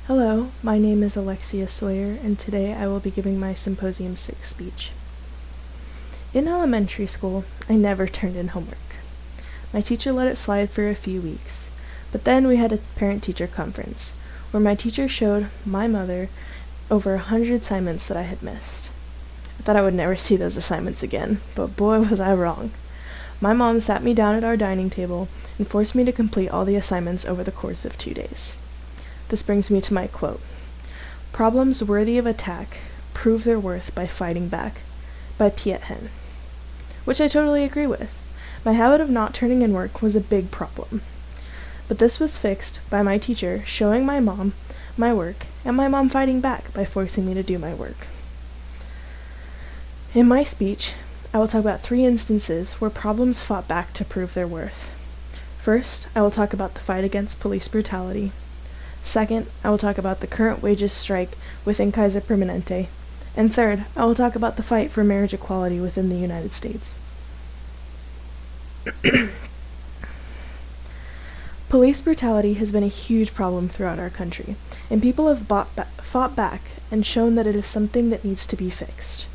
Hello, my name is Alexia Sawyer, and today I will be giving my Symposium 6 speech. In elementary school, I never turned in homework. My teacher let it slide for a few weeks, but then we had a parent-teacher conference, where my teacher showed my mother over 100 assignments that I had missed. I thought I would never see those assignments again, but boy was I wrong. My mom sat me down at our dining table and forced me to complete all the assignments over the course of 2 days. This brings me to my quote. "Problems worthy of attack prove their worth by fighting back," by Piet Hein. Which I totally agree with. My habit of not turning in work was a big problem. But this was fixed by my teacher showing my mom my work, and my mom fighting back by forcing me to do my work. In my speech, I will talk about 3 instances where problems fought back to prove their worth. First, I will talk about the fight against police brutality. Second, I will talk about the current wages strike within Kaiser Permanente. And third, I will talk about the fight for marriage equality within the United States. Police brutality has been a huge problem throughout our country, and people have fought back and shown that it is something that needs to be fixed.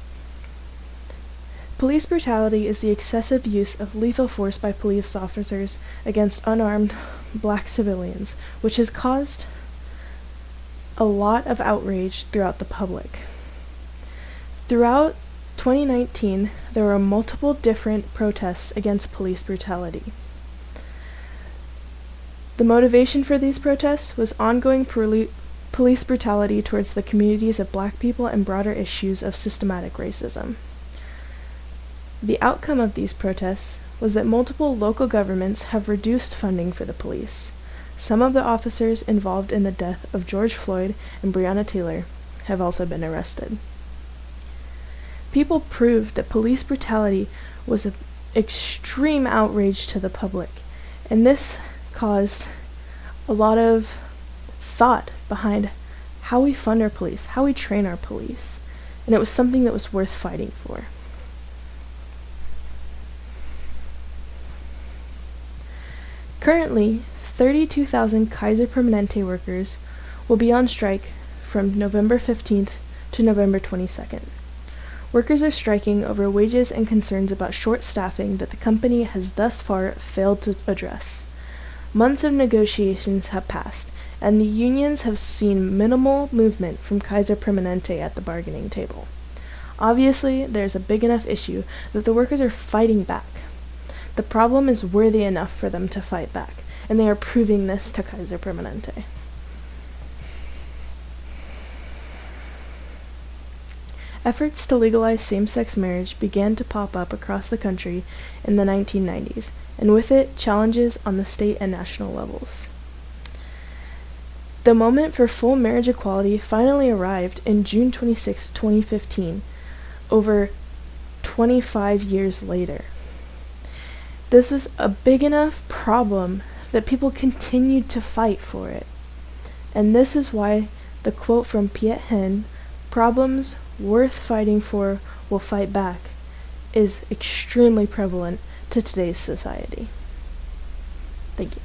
Police brutality is the excessive use of lethal force by police officers against unarmed black civilians, which has caused a lot of outrage throughout the public. Throughout 2019, there were multiple different protests against police brutality. The motivation for these protests was ongoing police brutality towards the communities of black people and broader issues of systematic racism. The outcome of these protests was that multiple local governments have reduced funding for the police. Some of the officers involved in the death of George Floyd and Breonna Taylor have also been arrested. People proved that police brutality was an extreme outrage to the public, and this caused a lot of thought behind how we fund our police, how we train our police, and it was something that was worth fighting for. Currently, 32,000 Kaiser Permanente workers will be on strike from November 15th to November 22nd. Workers are striking over wages and concerns about short staffing that the company has thus far failed to address. Months of negotiations have passed, and the unions have seen minimal movement from Kaiser Permanente at the bargaining table. Obviously, there's a big enough issue that the workers are fighting back. The problem is worthy enough for them to fight back, and they are proving this to Kaiser Permanente. Efforts to legalize same-sex marriage began to pop up across the country in the 1990s, and with it, challenges on the state and national levels. The moment for full marriage equality finally arrived in June 26, 2015, over 25 years later. This was a big enough problem that people continued to fight for it. And this is why the quote from Piet Hein, "Problems worth fighting for will fight back," is extremely prevalent to today's society. Thank you.